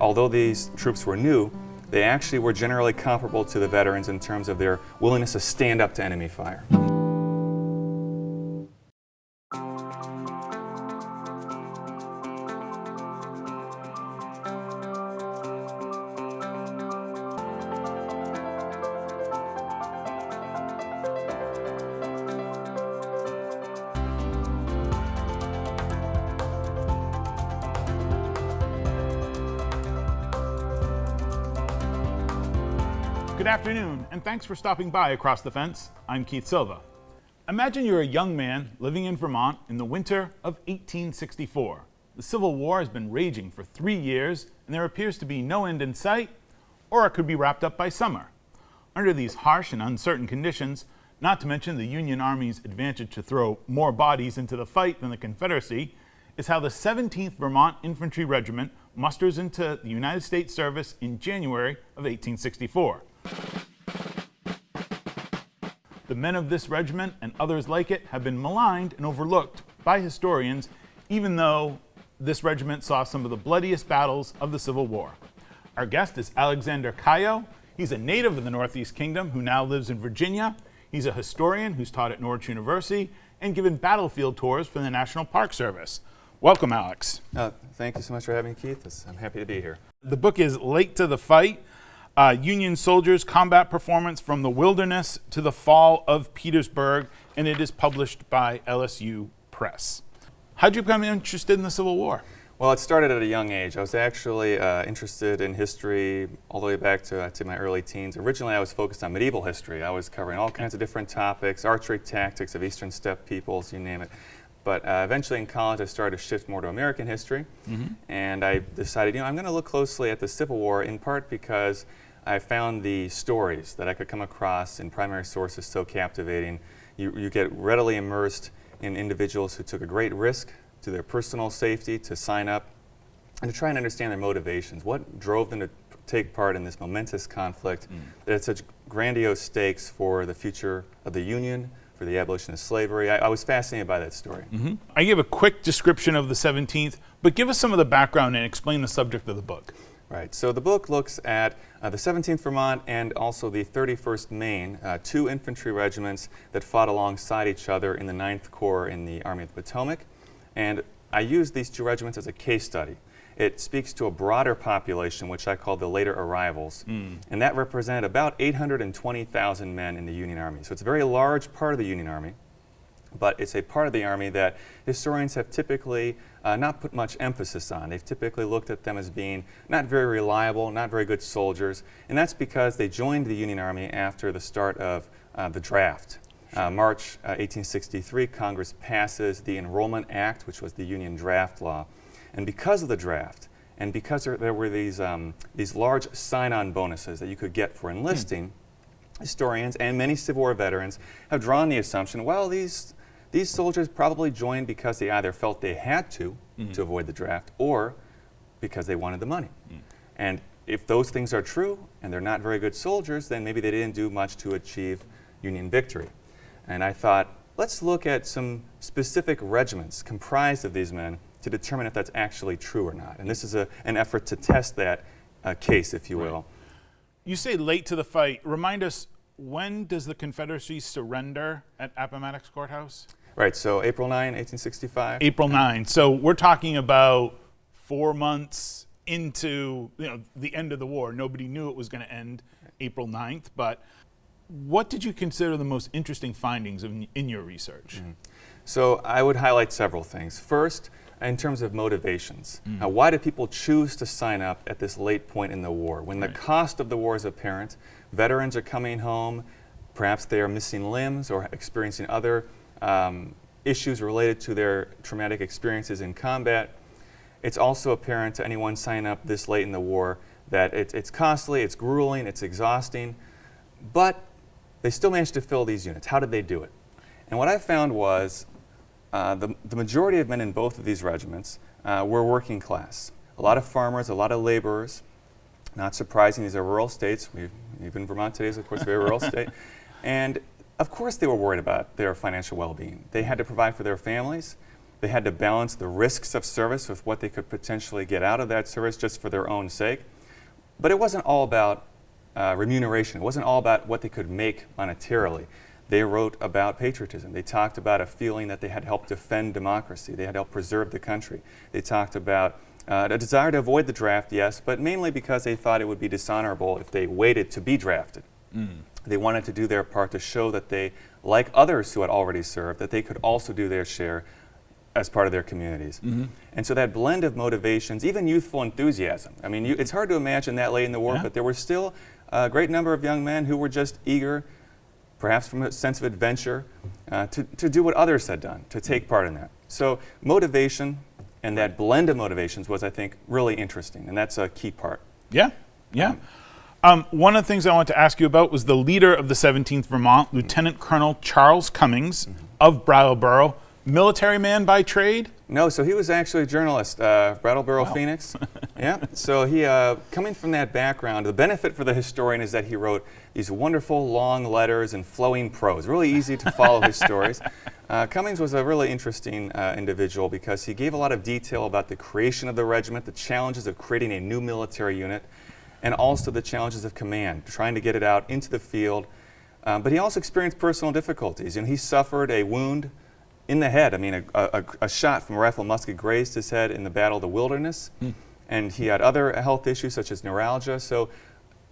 although these troops were new, they actually were generally comparable to the veterans in terms of their willingness to stand up to enemy fire. Good afternoon, and thanks for stopping by Across the Fence. I'm Keith Silva. Imagine you're a young man living in Vermont in the winter of 1864. The Civil War has been raging for 3 years, and there appears to be no end in sight, or it could be wrapped up by summer. Under these harsh and uncertain conditions, not to mention the Union Army's advantage to throw more bodies into the fight than the Confederacy, is how the 17th Vermont Infantry Regiment musters into the United States service in January of 1864. The men of this regiment and others like it have been maligned and overlooked by historians, even though this regiment saw some of the bloodiest battles of the Civil War. Our guest is Alexandre Caillot. He's a native of the Northeast Kingdom who now lives in Virginia. He's a historian who's taught at Norwich University and given battlefield tours for the National Park Service. Welcome, Alex. Thank you so much for having me, Keith. I'm happy to be here. The book is Late to the Fight, Union Soldiers' Combat Performance from the Wilderness to the Fall of Petersburg, and it is published by LSU Press. How'd you become interested in the Civil War? Well, it started at a young age. I was actually interested in history all the way back to my early teens. Originally, I was focused on medieval history. I was covering all kinds of different topics, archery tactics of Eastern steppe peoples, you name it. But eventually in college, I started to shift more to American history, and I decided, I'm going to look closely at the Civil War, in part because I found the stories that I could come across in primary sources so captivating. You get readily immersed in individuals who took a great risk to their personal safety to sign up and to try and understand their motivations. What drove them to take part in this momentous conflict that had such grandiose stakes for the future of the Union, for the abolition of slavery. I was fascinated by that story. I gave a quick description of the 17th, but give us some of the background and explain the subject of the book. Right, so the book looks at the 17th Vermont and also the 31st Maine, two infantry regiments that fought alongside each other in the 9th Corps in the Army of the Potomac. And I used these two regiments as a case study. It speaks to a broader population, which I call the later arrivals, and that represented about 820,000 men in the Union Army. So it's a very large part of the Union Army, but it's a part of the Army that historians have typically not put much emphasis on. They've typically looked at them as being not very reliable, not very good soldiers, and that's because they joined the Union Army after the start of the draft. March 1863, Congress passes the Enrollment Act, which was the Union draft law. And because of the draft, and because there were these large sign-on bonuses that you could get for enlisting, historians and many Civil War veterans have drawn the assumption, well, these soldiers probably joined because they either felt they had to avoid the draft, or because they wanted the money. And if those things are true, and they're not very good soldiers, then maybe they didn't do much to achieve Union victory. And I thought, let's look at some specific regiments comprised of these men to determine if that's actually true or not. And this is an effort to test that case, if you will. You say late to the fight. Remind us, when does the Confederacy surrender at Appomattox Courthouse? Right, so April 9, 1865. April 9. So we're talking about 4 months into the end of the war. Nobody knew it was going to end April 9th, but what did you consider the most interesting findings in your research? So I would highlight several things. First, in terms of motivations. Why do people choose to sign up at this late point in the war? When the cost of the war is apparent, veterans are coming home, perhaps they are missing limbs or experiencing other issues related to their traumatic experiences in combat. It's also apparent to anyone signing up this late in the war that it's costly, it's grueling, it's exhausting, but they still managed to fill these units. How did they do it? And what I found was the majority of men in both of these regiments were working class. A lot of farmers, a lot of laborers. Not surprising, these are rural states. Even Vermont today is, of course, a very rural state. And of course they were worried about their financial well-being. They had to provide for their families, They had to balance the risks of service with what they could potentially get out of that service just for their own sake. But it wasn't all about remuneration. It wasn't all about what they could make monetarily. They wrote about patriotism. They talked about a feeling that they had helped defend democracy. They had helped preserve the country. They talked about a desire to avoid the draft, yes, but mainly because they thought it would be dishonorable if they waited to be drafted. They wanted to do their part to show that they, like others who had already served, that they could also do their share as part of their communities. And so that blend of motivations, even youthful enthusiasm. I mean, it's hard to imagine that late in the war, but there were still a great number of young men who were just eager, perhaps from a sense of adventure, to do what others had done, to take part in that. So motivation and that blend of motivations was, I think, really interesting, and that's a key part. Yeah. One of the things I want to ask you about was the leader of the 17th Vermont, Lieutenant Colonel Charles Cummings of Brattleboro. Military man by trade? No, so he was actually a journalist, Brattleboro, Phoenix. Yeah, so he, coming from that background, the benefit for the historian is that he wrote these wonderful long letters and flowing prose, really easy to follow his stories. Cummings was a really interesting individual because he gave a lot of detail about the creation of the regiment, the challenges of creating a new military unit, and also the challenges of command, trying to get it out into the field. But he also experienced personal difficulties, and he suffered a wound in the head. I mean, a shot from a rifle musket grazed his head in the Battle of the Wilderness, and he had other health issues such as neuralgia. So,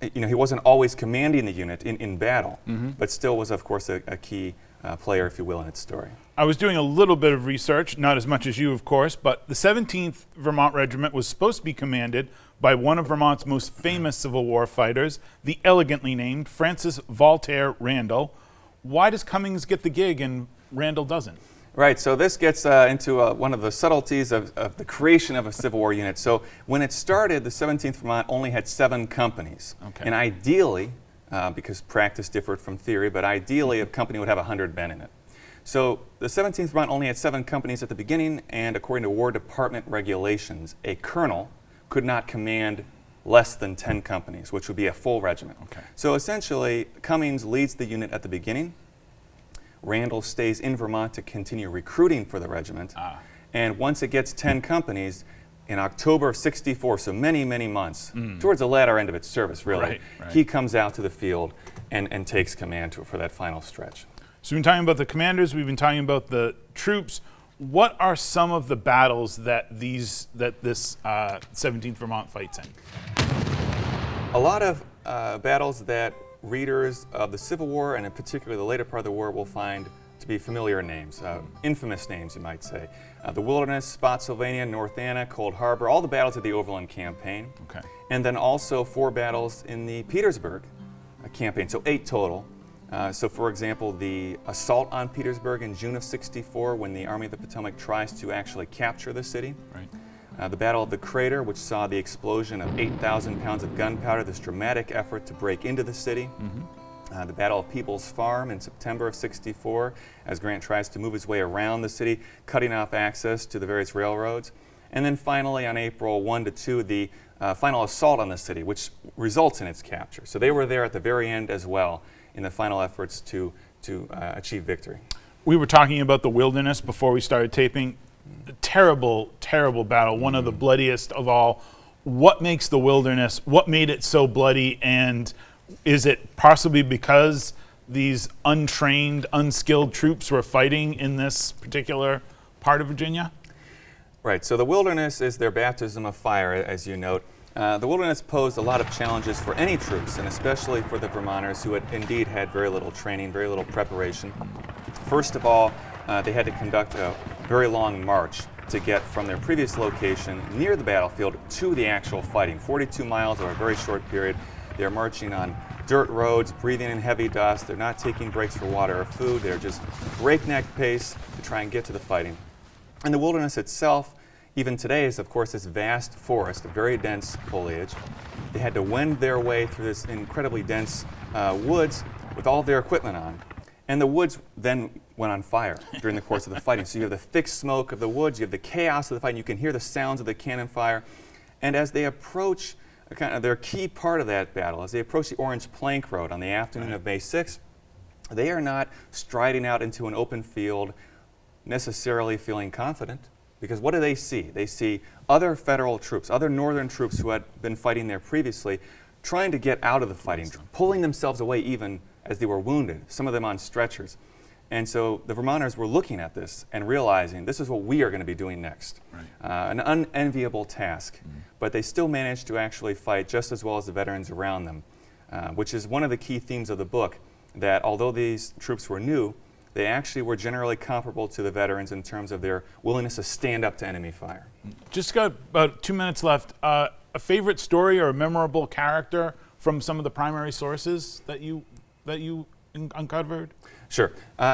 you know, he wasn't always commanding the unit in battle, but still was, of course, a key player, if you will, in its story. I was doing a little bit of research, not as much as you, of course, but the 17th Vermont Regiment was supposed to be commanded by one of Vermont's most famous Civil War fighters, the elegantly named Francis Voltaire Randall. Why does Cummings get the gig and Randall doesn't? Right, so this gets into one of the subtleties of the creation of a Civil War unit. So when it started, the 17th Vermont only had 7 companies. And ideally, because practice differed from theory, but ideally a company would have 100 men in it. So the 17th Vermont only had 7 companies at the beginning, and according to War Department regulations, a colonel could not command less than 10 companies, which would be a full regiment. So essentially, Cummings leads the unit at the beginning. Randall stays in Vermont to continue recruiting for the regiment. And once it gets 10 companies, in October of '64, so many, many months, towards the latter end of its service, really, he comes out to the field and takes command for that final stretch. So we've been talking about the commanders, we've been talking about the troops. What are some of the battles that this 17th Vermont fights in? A lot of battles that readers of the Civil War, and in particular the later part of the war, will find to be familiar names, infamous names, you might say. The Wilderness, Spotsylvania, North Anna, Cold Harbor, all the battles of the Overland Campaign. And then also 4 battles in the Petersburg campaign, so 8 total. So for example, the assault on Petersburg in June of '64, when the Army of the Potomac tries to actually capture the city. The Battle of the Crater, which saw the explosion of 8,000 pounds of gunpowder, this dramatic effort to break into the city. The Battle of People's Farm in September of '64, as Grant tries to move his way around the city, cutting off access to the various railroads. And then finally, on April 1 to 2, the final assault on the city, which results in its capture. So they were there at the very end as well in the final efforts to achieve victory. We were talking about the Wilderness before we started taping. A terrible, terrible battle, one of the bloodiest of all. What makes the Wilderness, what made it so bloody, and is it possibly because these untrained, unskilled troops were fighting in this particular part of Virginia? Right, so the Wilderness is their baptism of fire, as you note. The Wilderness posed a lot of challenges for any troops, and especially for the Vermonters, who had indeed had very little training, very little preparation. First of all, they had to conduct a very long march to get from their previous location near the battlefield to the actual fighting. 42 miles over a very short period. They're marching on dirt roads, breathing in heavy dust. They're not taking breaks for water or food. They're just breakneck pace to try and get to the fighting. And the Wilderness itself, even today, is of course this vast forest of very dense foliage. They had to wend their way through this incredibly dense woods with all their equipment on. And the woods then went on fire during the course of the fighting. So you have the thick smoke of the woods, you have the chaos of the fighting, you can hear the sounds of the cannon fire. And as they approach kind of their key part of that battle, as they approach the Orange Plank Road on the afternoon of May 6th, they are not striding out into an open field necessarily feeling confident, because what do they see? They see other federal troops, other northern troops who had been fighting there previously, trying to get out of the fighting, pulling themselves away even as they were wounded, some of them on stretchers. And so the Vermonters were looking at this and realizing this is what we are going to be doing next. Right. An unenviable task, but they still managed to actually fight just as well as the veterans around them, which is one of the key themes of the book, that although these troops were new, they actually were generally comparable to the veterans in terms of their willingness to stand up to enemy fire. Just got about 2 minutes left. A favorite story or a memorable character from some of the primary sources that you uncovered? Sure.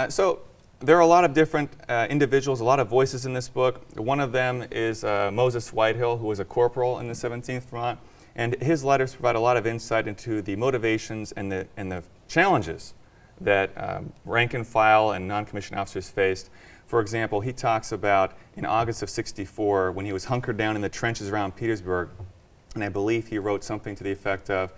So there are a lot of different individuals, a lot of voices in this book. One of them is Moses Whitehill, who was a corporal in the 17th Vermont, and his letters provide a lot of insight into the motivations and the challenges that rank and file and non-commissioned officers faced. For example, he talks about in August of '64 when he was hunkered down in the trenches around Petersburg, and I believe he wrote something to the effect of,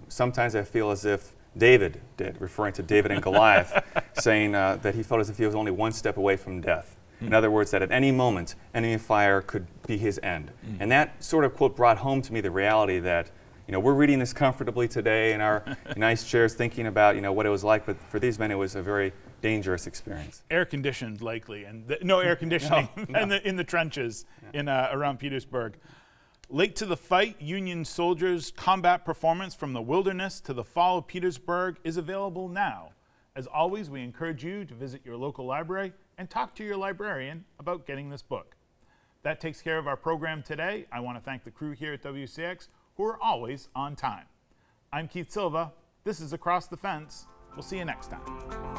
sometimes I feel as if David did, referring to David and Goliath, saying that he felt as if he was only one step away from death. In other words, that at any moment, enemy fire could be his end. And that sort of quote brought home to me the reality that, we're reading this comfortably today in our nice chairs thinking about, what it was like, but for these men it was a very dangerous experience. Air conditioned, likely, and no air conditioning No. in the trenches around Petersburg. Late to the fight, Union soldiers' combat performance from the wilderness to the fall of Petersburg is available now. As always, we encourage you to visit your local library and talk to your librarian about getting this book. That takes care of our program today. I want to thank the crew here at WCX, who are always on time. I'm Keith Silva. This is Across the Fence. We'll see you next time.